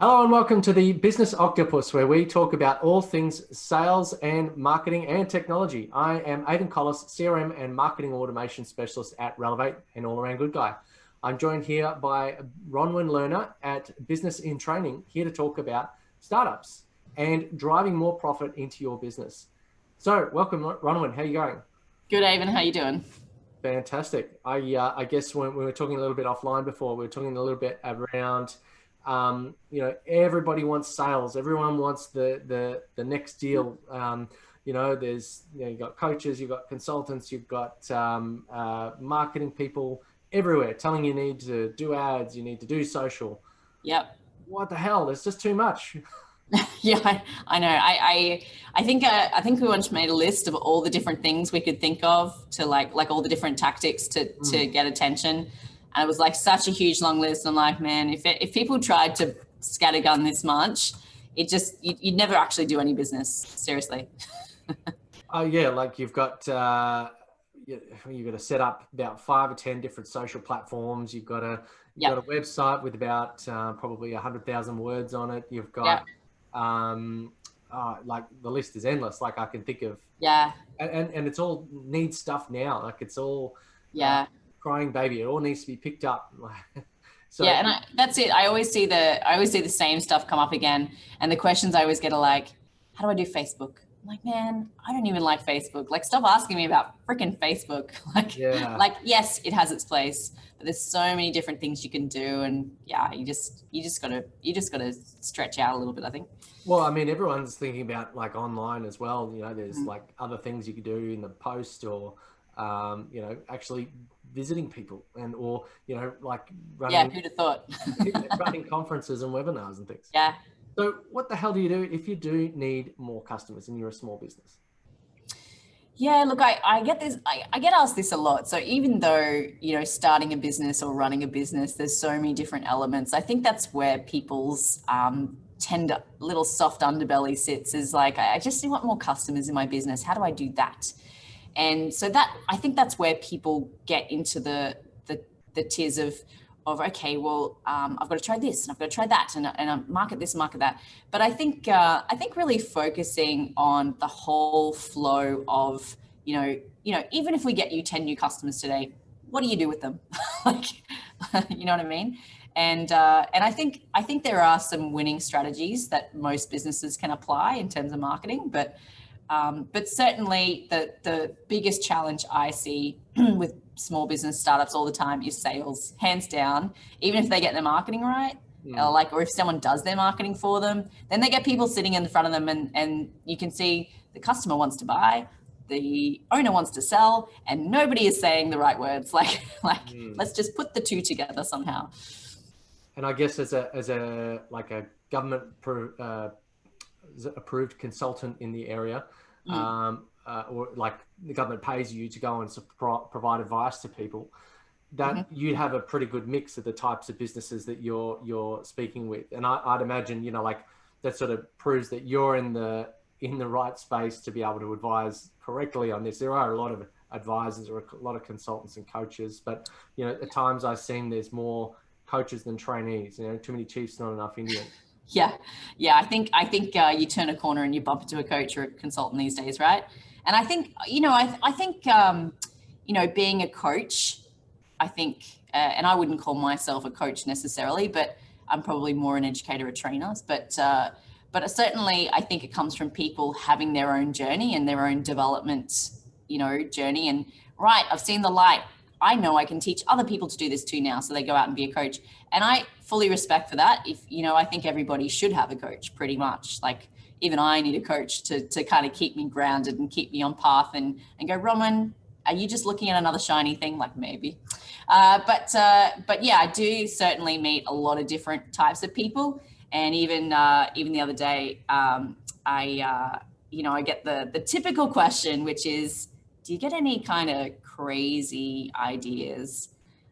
Hello and welcome to the Business Octopus, where we talk about all things sales and marketing and technology. I am Aidan Collis, CRM and marketing automation specialist at Relevate and all-around good guy. I'm joined here by Ronwin Lerner at Business in Training, here to talk about startups and driving more profit into your business. So welcome, Ronwin. How are you going? Good, Avon. How you doing? Fantastic. I guess when we were talking a little bit offline before, we were talking a little bit around, everybody wants sales. Everyone wants the next deal. You've got coaches, you've got consultants, you've got marketing people everywhere telling you need to do ads, you need to do social. Yep. What the hell? There's just too much. Yeah, I know. I think we once made a list of all the different things we could think of to like all the different tactics to get attention. And it was like such a huge long list. I'm like, man, if people tried to scattergun this much, you'd never actually do any business. Seriously. Oh yeah, like you've got to set up about 5 or 10 different social platforms. You've got a website with about probably 100,000 words on it. You've got like the list is endless. Like I can think of and it's all needs stuff now. Like it's all crying baby. It all needs to be picked up. So that's it. I always see the same stuff come up again, and the questions I always get are like, how do I do Facebook? I'm like, man, I don't even like Facebook. Like, stop asking me about freaking Facebook. Like, yes, it has its place, but there's so many different things you can do, and you just gotta stretch out a little bit, I think. Well, I mean, everyone's thinking about like online as well. There's like other things you could do in the post, or actually visiting people or like running. Who'd have thought? Running conferences and webinars and things. Yeah. So what the hell do you do if you do need more customers and you're a small business? Yeah, look, I get this. I get asked this a lot. So even though, starting a business or running a business, there's so many different elements. I think that's where people's tender little soft underbelly sits, is like, I just want more customers in my business. How do I do that? And so I think that's where people get into the tiers of okay, well, I've got to try this and I've got to try that and I market this, market that. But I think really focusing on the whole flow of, even if we get you 10 new customers today, what do you do with them? Like, you know what I mean? And I think there are some winning strategies that most businesses can apply in terms of marketing, but certainly the biggest challenge I see with small business startups all the time is sales, hands down. Even if they get their marketing right, or if someone does their marketing for them, then they get people sitting in front of them and you can see the customer wants to buy, the owner wants to sell, and nobody is saying the right words. Let's just put the two together somehow. And I guess as a government approved consultant in the area, or like the government pays you to go and provide advice to people, that you'd have a pretty good mix of the types of businesses that you're speaking with. And I'd imagine, like that sort of proves that you're in the right space to be able to advise correctly on this. There are a lot of advisors or a lot of consultants and coaches, but at times I've seen there's more coaches than trainees. Too many chiefs, not enough Indians. Yeah. I think you turn a corner and you bump into a coach or a consultant these days, right? And I think being a coach, I think, and I wouldn't call myself a coach necessarily, but I'm probably more an educator, a trainer. But certainly, I think it comes from people having their own journey and their own development, journey. And right, I've seen the light. I know I can teach other people to do this too now. So they go out and be a coach. And I fully respect for that. I think everybody should have a coach pretty much. Like even I need a coach to kind of keep me grounded and keep me on path and go, Roman, are you just looking at another shiny thing? Like maybe. But yeah, I do certainly meet a lot of different types of people. And even the other day, I get the typical question, which is, do you get any kind of crazy ideas?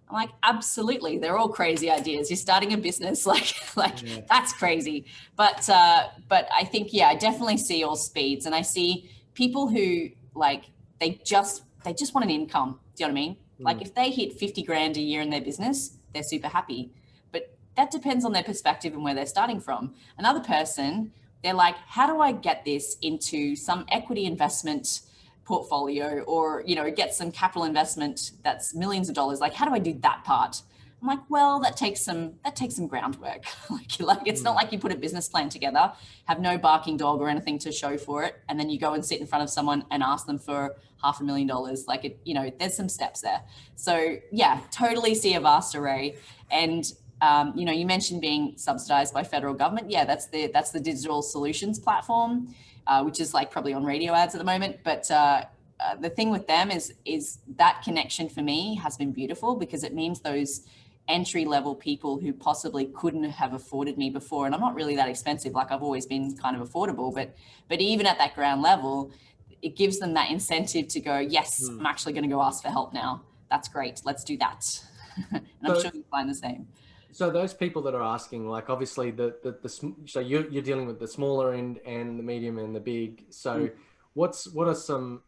I'm like, absolutely. They're all crazy ideas. You're starting a business, that's crazy. But I think, I definitely see all speeds, and I see people who they just want an income. Do you know what I mean? Like if they hit 50 grand a year in their business, they're super happy. But that depends on their perspective and where they're starting from. Another person, they're like, how do I get this into some equity investment portfolio, or, you know, get some capital investment that's millions of dollars? Like, how do I do that part? I'm like, well, that takes some groundwork. like it's not like you put a business plan together, have no barking dog or anything to show for it, and then you go and sit in front of someone and ask them for $500,000. Like, it, you know, there's some steps there. So yeah, totally see a vast array. And you know, you mentioned being subsidized by federal government. Yeah, that's the Digital Solutions Platform, which is like probably on radio ads at the moment. But the thing with them is that connection for me has been beautiful, because it means those entry level people who possibly couldn't have afforded me before, and I'm not really that expensive, like I've always been kind of affordable, but even at that ground level, it gives them that incentive to go, yes, I'm actually going to go ask for help now. That's great, let's do that. And I'm sure you find the same. So those people that are asking, like, obviously so you're dealing with the smaller end and the medium and the big. So what are some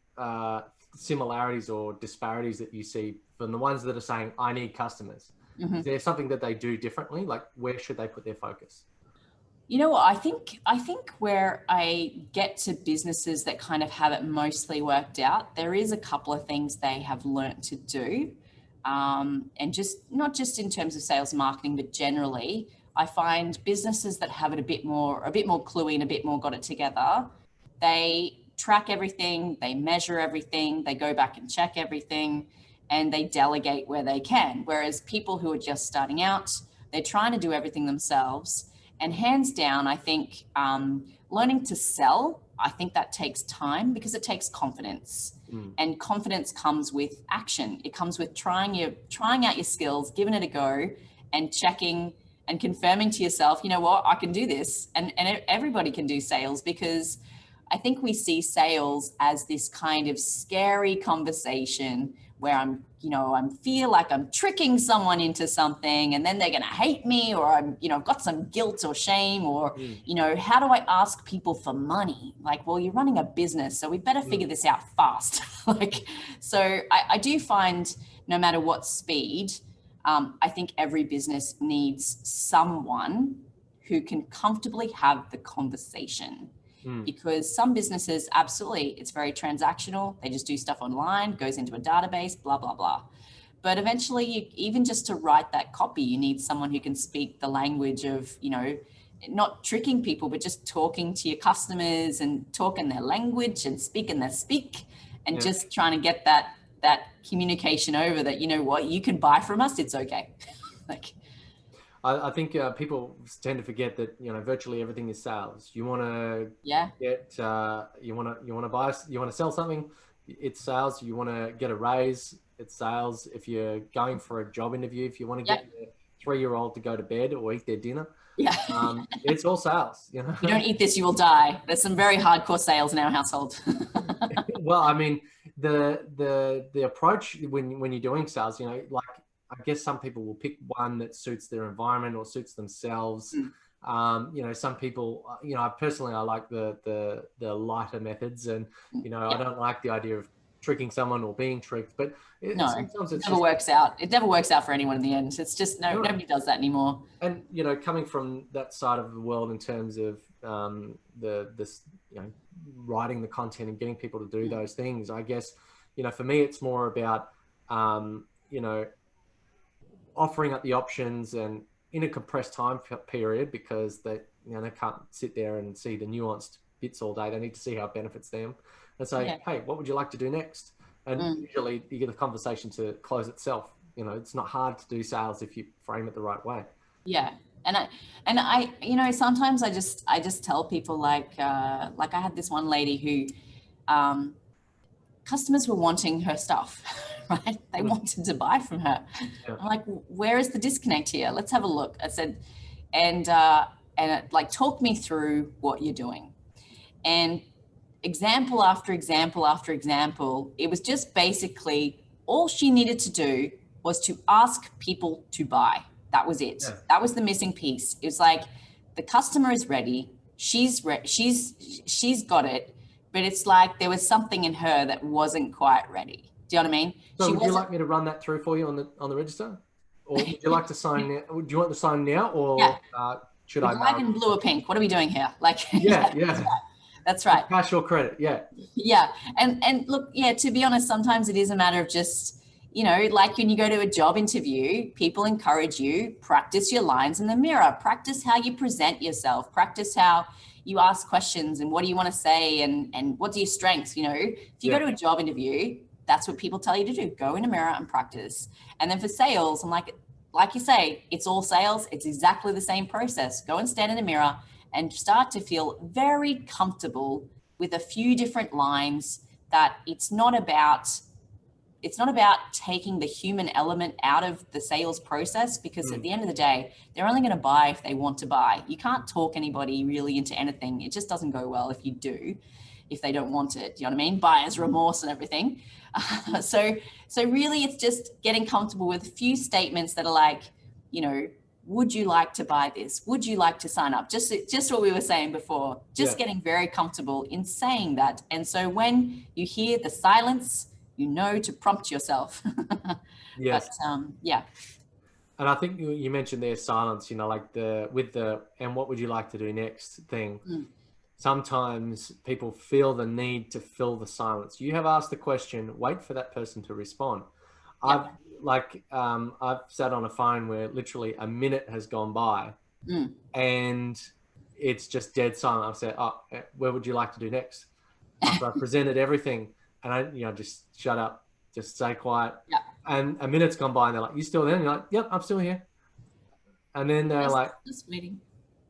similarities or disparities that you see from the ones that are saying, I need customers? Is there something that they do differently? Like, where should they put their focus? You know what, I think where I get to businesses that kind of have it mostly worked out, there is a couple of things they have learnt to do. And just not just in terms of sales and marketing, but generally, I find businesses that have it a bit more cluey and a bit more got it together, they track everything, they measure everything, they go back and check everything, and they delegate where they can. Whereas people who are just starting out, they're trying to do everything themselves. And hands down, I think learning to sell, I think that takes time, because it takes confidence. And confidence comes with action. It comes with trying out your skills, giving it a go, and checking and confirming to yourself, you know what, I can do this. And everybody can do sales, because I think we see sales as this kind of scary conversation where I feel like I'm tricking someone into something, and then they're going to hate me, or I've got some guilt or shame, or, how do I ask people for money? Like, well, you're running a business, so we better figure this out fast. So I do find, no matter what speed, I think every business needs someone who can comfortably have the conversation. Because some businesses, absolutely, it's very transactional. They just do stuff online, goes into a database, blah, blah, blah. But eventually, even just to write that copy, you need someone who can speak the language of, not tricking people, but just talking to your customers and talking their language and speaking their speak, and just trying to get that communication over that, you know what, you can buy from us, it's okay. I think people tend to forget that virtually everything is sales. You want to get you want to sell something, it's sales. You want to get a raise, it's sales. If you're going for a job interview, if you want to get your 3-year-old to go to bed or eat their dinner, it's all sales. You don't eat this, you will die. There's some very hardcore sales in our household. Well, I mean, the approach when you're doing sales, I guess some people will pick one that suits their environment or suits themselves. Some people, personally, I like the lighter methods, and I don't like the idea of tricking someone or being tricked. But sometimes it never works out. It never works out for anyone in the end. It's just nobody does that anymore. And coming from that side of the world in terms of writing the content and getting people to do those things, I guess for me it's more about offering up the options and in a compressed time period, because they can't sit there and see the nuanced bits all day. They need to see how it benefits them, and say, hey, what would you like to do next? And usually you get the conversation to close itself. It's not hard to do sales if you frame it the right way. Yeah. And I sometimes I just tell people, like I had this one lady who customers were wanting her stuff, right? They wanted to buy from her. I'm like, where is the disconnect here? Let's have a look. I said, and talk me through what you're doing. And example after example after example, it was just basically all she needed to do was to ask people to buy. That was it. Yeah. That was the missing piece. It was like, the customer is ready. She's got it. But it's like there was something in her that wasn't quite ready. Do you know what I mean? So would you like me to run that through for you on the register? Or would you like to sign now? Do you want to sign now, or should Would I you like mail? in blue or pink? What are we doing here? Like, Yeah. That's right. Cash or credit, yeah. Yeah. And look, yeah, to be honest, sometimes it is a matter of just, like when you go to a job interview, people encourage you, practice your lines in the mirror, practice how you present yourself, practice how you ask questions and what do you want to say and what's your strengths, If you go to a job interview, that's what people tell you to do. Go in a mirror and practice. And then for sales, I'm like you say, it's all sales. It's exactly the same process. Go and stand in a mirror and start to feel very comfortable with a few different lines, that it's not about taking the human element out of the sales process, because at the end of the day, they're only going to buy if they want to buy. You can't talk anybody really into anything. It just doesn't go well if they don't want it. Do you know what I mean? Buyer's remorse and everything. So really it's just getting comfortable with a few statements that are like, would you like to buy this? Would you like to sign up? Just what we were saying before, getting very comfortable in saying that. And so when you hear the silence, to prompt yourself. Yes. But And I think you mentioned there silence, like and what would you like to do next thing. Sometimes people feel the need to fill the silence. You have asked the question, wait for that person to respond. I've sat on a phone where literally a minute has gone by and it's just dead silent. I've said, where would you like to do next? After I presented everything, and I just shut up, just stay quiet. Yeah. And a minute's gone by and they're like, you still there? And you're like, yep, I'm still here. And then they're just waiting.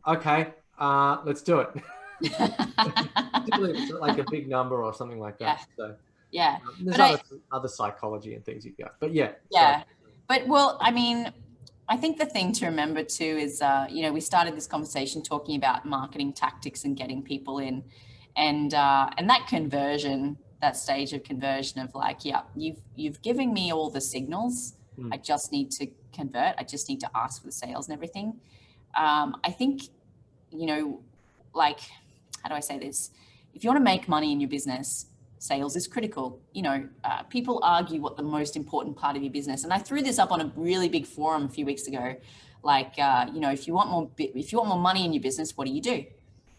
Okay, let's do it. It's like a big number or something like that. So there's other psychology and things you go, but but I think the thing to remember too is we started this conversation talking about marketing tactics and getting people in, and that stage of conversion of like, you've given me all the signals. I just need to convert. I just need to ask for the sales and everything. I think how do I say this? If you want to make money in your business, sales is critical. People argue what the most important part of your business. And I threw this up on a really big forum a few weeks ago. If you want more money in your business, what do you do?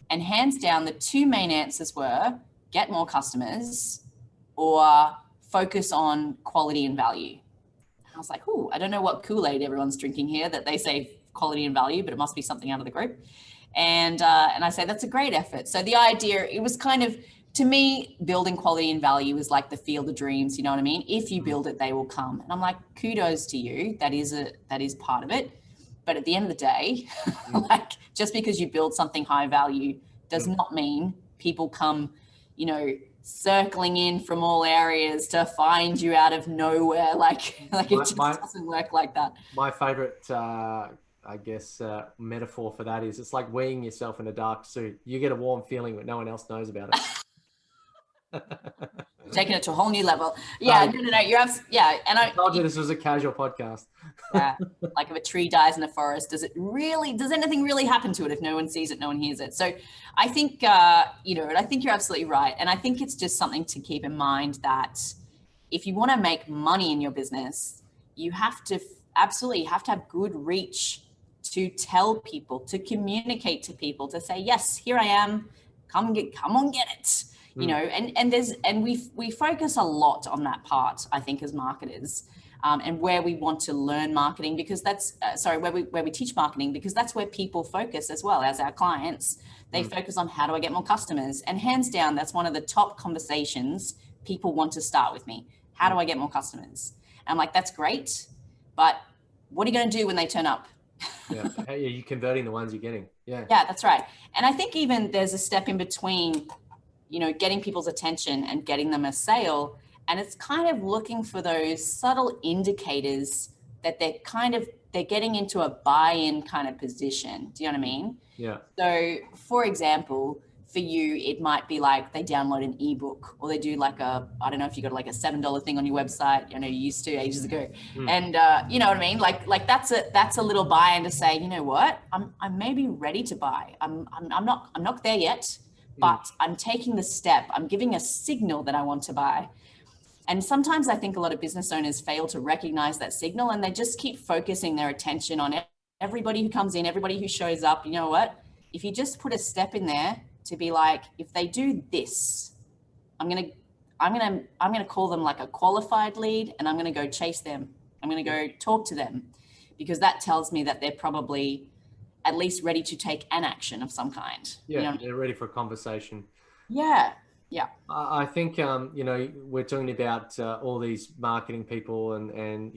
And hands down, the two main answers were get more customers or focus on quality and value. And I was like, I don't know what Kool-Aid everyone's drinking here that they say quality and value, but it must be something out of the group. And I say, that's a great effort. So the idea, it was kind of, to me, building quality and value is like the field of dreams. You know what I mean? If you build it, they will come. And I'm like, kudos to you. That is part of it. But at the end of the day, just because you build something high value does not mean people come, circling in from all areas to find you out of nowhere. It just doesn't work like that. My favorite, metaphor for that is it's like weighing yourself in a dark suit. You get a warm feeling, but no one else knows about it. Taking it to a whole new level. No, you're and I told you this was a casual podcast. Like if a tree dies in a forest, does anything really happen to it if no one sees it, no one hears it? So I think and I think you're absolutely right, and I think it's just something to keep in mind that if you want to make money in your business, you have to have good reach to tell people, to communicate to people, to say, yes, here I am, come on, get it. And we focus a lot on that part, I think, as marketers, and where we want to learn marketing, because that's where we teach marketing, because that's where people focus as well as our clients. They focus on, how do I get more customers? And hands down, that's one of the top conversations people want to start with me. How do I get more customers? And I'm like, that's great, but what are you going to do when they turn up? How are you converting the ones you're getting? Yeah, that's right. And I think even there's a step in between, getting people's attention and getting them a sale. And it's kind of looking for those subtle indicators that they're getting into a buy-in kind of position. Do you know what I mean? Yeah. So for example, for you, it might be like they download an ebook, or they do I don't know if you got like a $7 thing on your website, you used to ages ago. And you know what I mean? Like that's a little buy-in to say, you know what, I'm maybe ready to buy. I'm not there yet, but I'm taking the step. I'm giving a signal that I want to buy. And sometimes I think a lot of business owners fail to recognize that signal, and they just keep focusing their attention on everybody who comes in, everybody who shows up. You know what? If you just put a step in there to be like, if they do this, I'm going to call them like a qualified lead, and I'm going to go chase them. I'm going to go talk to them, because that tells me that they're probably at least ready to take an action of some kind. Yeah, you know? they're ready for a conversation. Yeah. Yeah. I think, we're talking about all these marketing people, and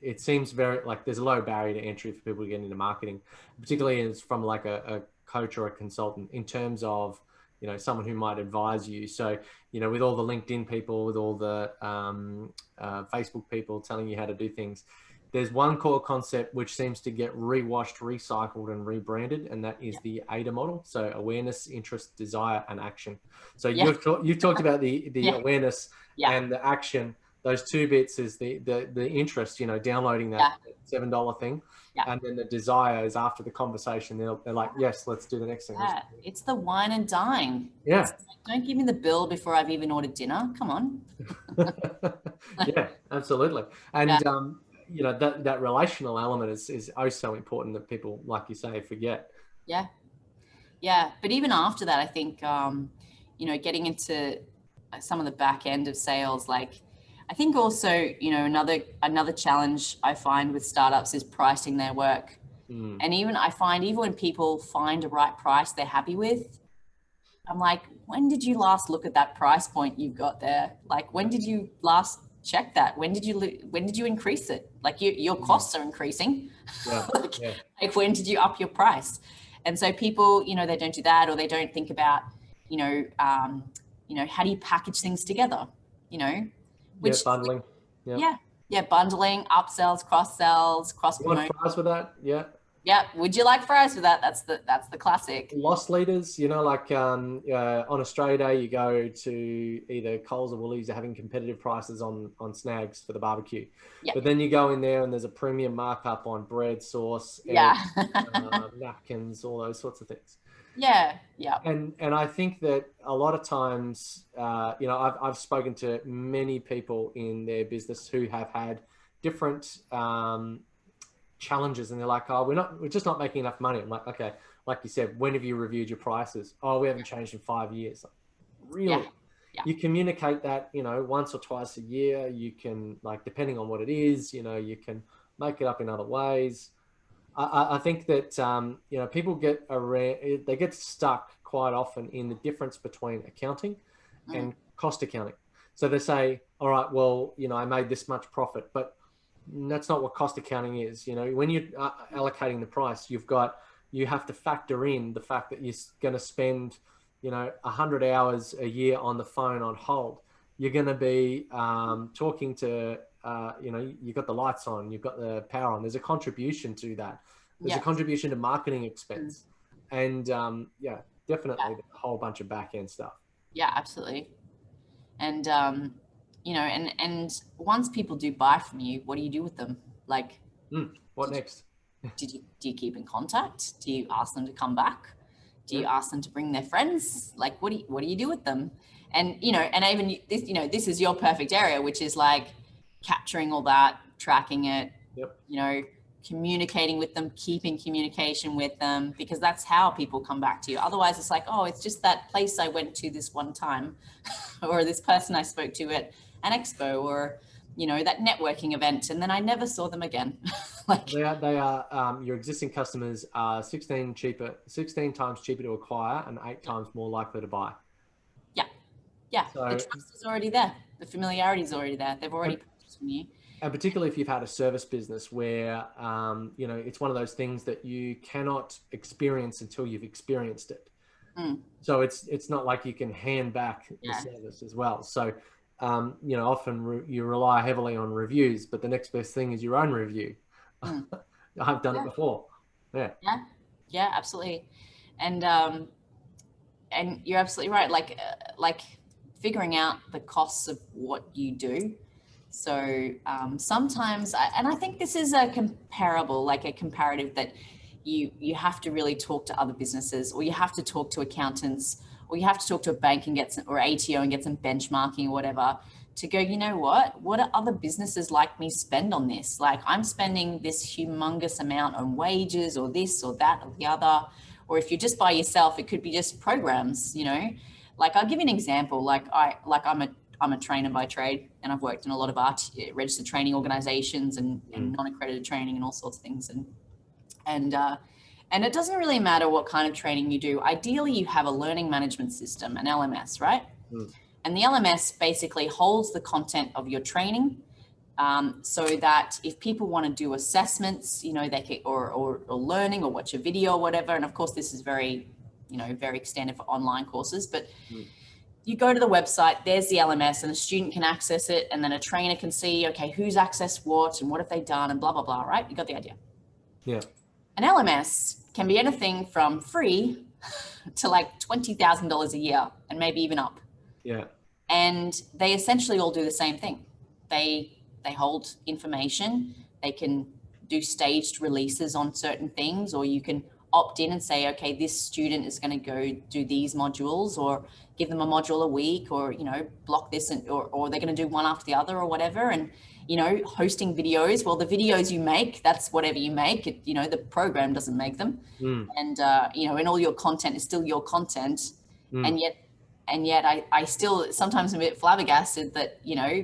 it seems very like there's a low barrier to entry for people to get into marketing, particularly as from like a coach or a consultant, in terms of, someone who might advise you. So, with all the LinkedIn people, with all the Facebook people telling you how to do things, there's one core concept which seems to get rewashed, recycled, and rebranded, and that is the AIDA model. So awareness, interest, desire, and action. So you've talked about the awareness and the action. Those two bits is the interest, downloading that $7 thing. And then the desire is after the conversation. They're like, yes, let's do the next thing. It's the wine and dine. Yeah. Don't give me the bill before I've even ordered dinner. Come on. Yeah, absolutely. And, that relational element is oh so important that people, like you say, forget. Yeah. Yeah. But even after that, I think, getting into some of the back end of sales, like, I think also, another challenge I find with startups is pricing their work. And even when people find a right price they're happy with, I'm like, when did you last look at that price point you've got there? Like, when did you last check that? When did you increase it? Like, your costs are increasing. Like, when did you up your price? And so people, they don't do that, or they don't think about, how do you package things together? Which, bundling. Bundling, upsells, cross-sells, cross-promotion. You want fries with that? Yeah. Would you like fries with that? That's the classic. Loss leaders, like on Australia Day, you go to either Coles or Woolies, are having competitive prices on snags for the barbecue. But then you go in there and there's a premium markup on bread, sauce, napkins, all those sorts of things. Yeah. And I think that a lot of times, I've spoken to many people in their business who have had different challenges, and they're like, we're just not making enough money. I'm like, okay, like you said, when have you reviewed your prices? Oh, we haven't changed in 5 years. Like, really? Yeah. You communicate that, once or twice a year. You can, like, depending on what it is, you can make it up in other ways. I think that, people get stuck quite often in the difference between accounting and cost accounting. So they say, all right, well, I made this much profit, but that's not what cost accounting is. When you're allocating the price, you have to factor in the fact that you're going to spend, 100 hours a year on the phone on hold. You're going to be talking to, you've got the lights on, you've got the power on. There's a contribution to that. There's a contribution to marketing expense. And definitely a whole bunch of back end stuff. Yeah, absolutely. And, and once people do buy from you, what do you do with them? Like, what next? Do you keep in contact? Do you ask them to come back? Do you ask them to bring their friends? Like, what do you do with them? And, and even this, this is your perfect area, which is like capturing all that, tracking it, communicating with them, keeping communication with them, because that's how people come back to you. Otherwise it's like, oh, it's just that place I went to this one time or this person I spoke to at an expo, or, that networking event, and then I never saw them again. Like, they are your existing customers are 16 times cheaper to acquire and 8 times more likely to buy. Yeah. So, the trust is already there. The familiarity is already there. They've already purchased from you. And particularly if you've had a service business where, it's one of those things that you cannot experience until you've experienced it. So it's not like you can hand back the service as well. So, often you rely heavily on reviews, but the next best thing is your own review. I've done it before. Yeah, absolutely. And you're absolutely right. Like figuring out the costs of what you do. So sometimes, and I think this is a comparative that you have to really talk to other businesses, or you have to talk to accountants, or you have to talk to a bank and or ATO and get some benchmarking or whatever, to go, you know what do other businesses like me spend on this? Like I'm spending this humongous amount on wages or this or that or the other. Or if you're just by yourself, it could be just programs, you know. Like I'll give you an example. I'm a trainer by trade, and I've worked in a lot of registered training organizations and non-accredited training and all sorts of things. And it doesn't really matter what kind of training you do. Ideally, you have a learning management system, an LMS, right? And the LMS basically holds the content of your training, so that if people want to do assessments, you know, they can, or learning or watch a video or whatever. And of course, this is very, you know, very extended for online courses, but you go to the website, there's the LMS, and a student can access it. And then a trainer can see, okay, who's accessed what and what have they done and blah, blah, blah, right? You got the idea. Yeah. An LMS can be anything from free to like $20,000 a year and maybe even up. Yeah. And they essentially all do the same thing. They hold information. They can do staged releases on certain things, or you can opt in and say, okay, this student is going to go do these modules, or give them a module a week, or, you know, block this, or they're going to do one after the other or whatever. And, you know, hosting videos, well, the videos you make, that's whatever you make it, you know, the program doesn't make them. And, you know, and all your content is still your content. And yet I still sometimes am a bit flabbergasted that, you know,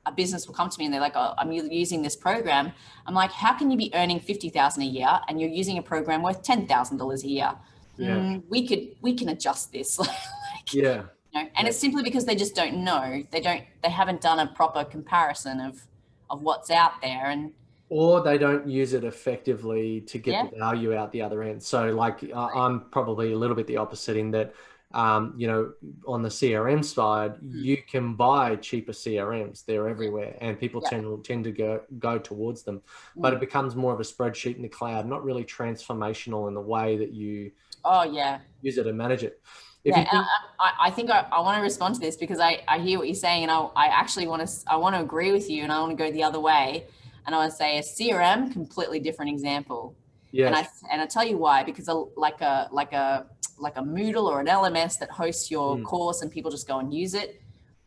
a business will come to me and they're like, oh, I'm using this program. I'm like, how can you be earning $50,000 a year and you're using a program worth $10,000 a year? We can adjust this. You know, and it's simply because they just don't know. They haven't done a proper comparison of what's out there, or they don't use it effectively to get the value out the other end. So like I'm probably a little bit the opposite in that, you know, on the CRM side, you can buy cheaper CRMs. They're everywhere, and people tend to go towards them. But it becomes more of a spreadsheet in the cloud, not really transformational in the way that you use it and manage it. I think I want to respond to this because I hear what you're saying, and I actually want to agree with you, and I want to go the other way, and I want to say a CRM, completely different example. And I tell you why, because like a Moodle or an LMS that hosts your course and people just go and use it,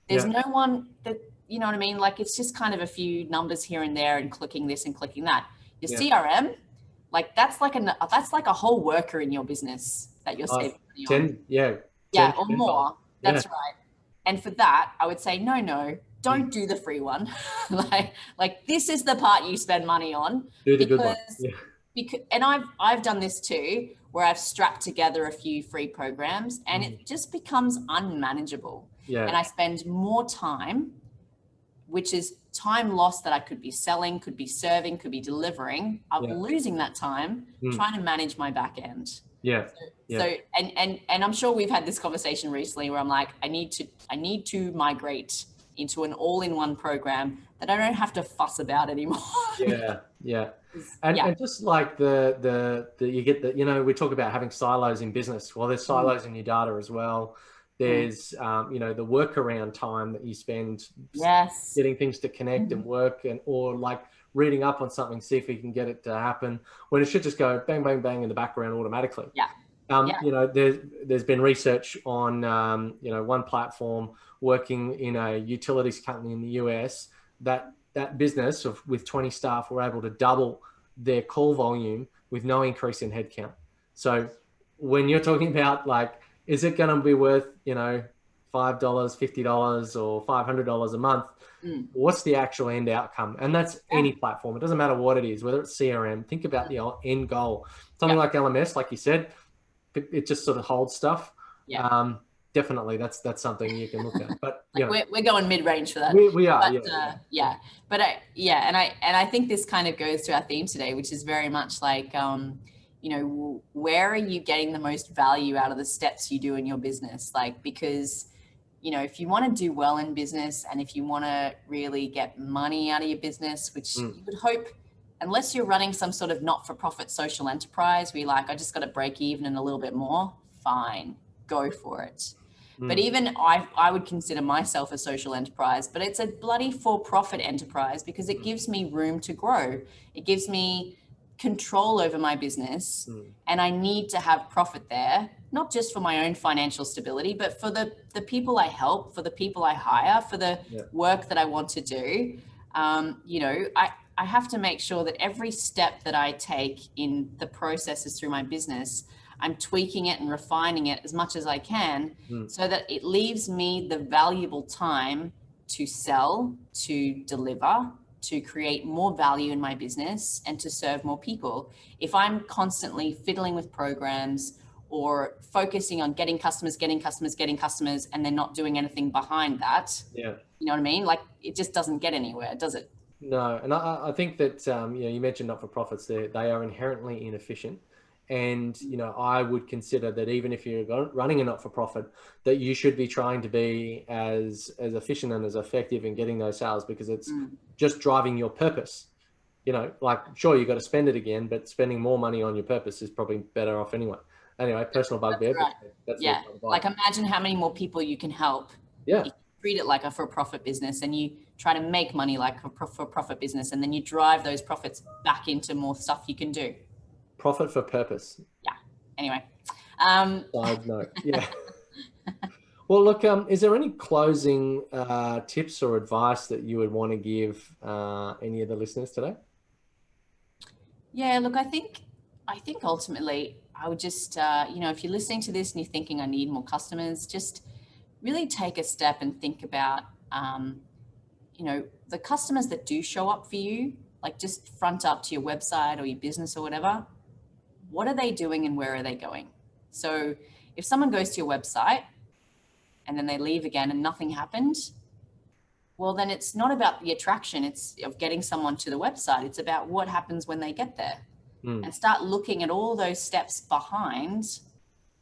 there's no one that, you know what I mean? Like it's just kind of a few numbers here and there and clicking this and clicking that. Your CRM, like that's like a whole worker in your business that you're saving money on. Or more. That's right. And for that, I would say, no, don't do the free one. like this is the part you spend money on. Do the good one. Because, and I've done this too, where I've strapped together a few free programs, and it just becomes unmanageable. And I spend more time, which is time lost that I could be selling, could be serving, could be delivering. I'm losing that time trying to manage my back end. So and I'm sure we've had this conversation recently where I'm like, I need to migrate into an all-in-one program that I don't have to fuss about anymore. And just like the you get the, you know, we talk about having silos in business. Well, there's silos in your data as well. There's you know, the workaround time that you spend getting things to connect and work, and or like reading up on something, see if you can get it to happen when it should just go bang bang bang in the background automatically. You know, there's been research on you know, one platform working in a utilities company in the US that business with 20 staff were able to double their call volume with no increase in headcount. So when you're talking about like, is it going to be worth, you know, $5, $50 or $500 a month? What's the actual end outcome? And that's any platform. It doesn't matter what it is, whether it's CRM, think about the end goal. Something like LMS, like you said, it just sort of holds stuff. Definitely that's something you can look at, but you know, we're going mid-range for that. We are, but I think this kind of goes to our theme today, which is very much like, you know, where are you getting the most value out of the steps you do in your business? Like, because, you know, if you want to do well in business and if you want to really get money out of your business, which you would hope, unless you're running some sort of not-for-profit social enterprise, where you're like, I just got to break even and a little bit more, fine, go for it. But even I would consider myself a social enterprise, but it's a bloody for-profit enterprise because it gives me room to grow. It gives me control over my business, and I need to have profit there. not just for my own financial stability, but for the people I help, for the people I hire, for the work that I want to do. You know, I have to make sure that every step that I take in the processes through my business, I'm tweaking it and refining it as much as I can so that it leaves me the valuable time to sell, to deliver, to create more value in my business and to serve more people. If I'm constantly fiddling with programs or focusing on getting customers, and then not doing anything behind that, you know what I mean? Like, it just doesn't get anywhere, does it? No, and I think that you mentioned not-for-profits. They are inherently inefficient, and I would consider that even if you're running a not-for-profit, that you should be trying to be as efficient and as effective in getting those sales, because it's just driving your purpose. Like, sure, you got to spend it again, but spending more money on your purpose is probably better off anyway. Anyway, personal bugbear. Right. That's like, imagine how many more people you can help. If you treat it like a for-profit business and you try to make money like a for-profit business, and then you drive those profits back into more stuff you can do. Profit for purpose. Yeah. Anyway. Side note. Yeah. Well, look, is there any closing tips or advice that you would want to give any of the listeners today? Yeah, look, I think ultimately I would just, if you're listening to this and you're thinking I need more customers, just really take a step and think about, the customers that do show up for you, like just front up to your website or your business or whatever. What are they doing and where are they going? So if someone goes to your website and then they leave again and nothing happened, well, then it's not about the attraction. It's of getting someone to the website. It's about what happens when they get there. And start looking at all those steps behind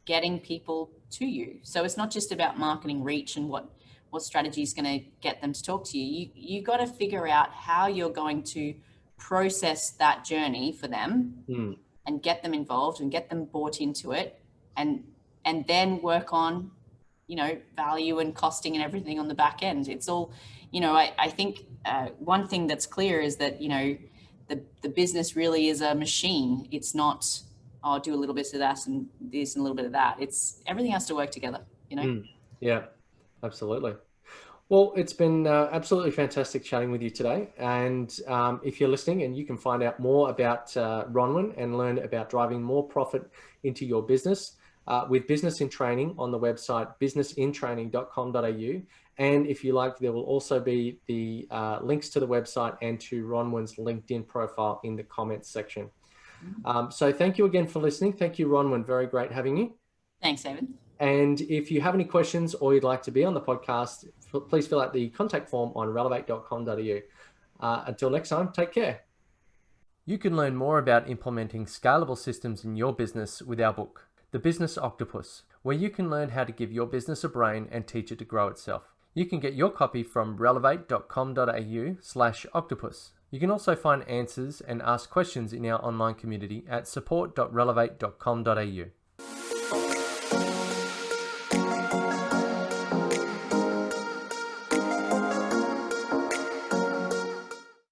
getting people to you. So it's not just about marketing reach and what strategy is going to get them to talk to you. You got to figure out how you're going to process that journey for them and get them involved and get them bought into it, and then work on, value and costing and everything on the back end. It's all, I think one thing that's clear is that, the business really is a machine. It's not, do a little bit of that and this and a little bit of that. It's everything has to work together, Yeah, absolutely. Well, it's been absolutely fantastic chatting with you today. And if you're listening and you can find out more about Ronwin and learn about driving more profit into your business with Business in Training on the website businessintraining.com.au. And if you like, there will also be the links to the website and to Ronwin's LinkedIn profile in the comments section. So thank you again for listening. Thank you, Ronwin. Very great having you. Thanks, David. And if you have any questions or you'd like to be on the podcast, please fill out the contact form on relevate.com.au. Until next time, take care. You can learn more about implementing scalable systems in your business with our book, The Business Octopus, where you can learn how to give your business a brain and teach it to grow itself. You can get your copy from relevate.com.au/octopus. You can also find answers and ask questions in our online community at support.relevate.com.au.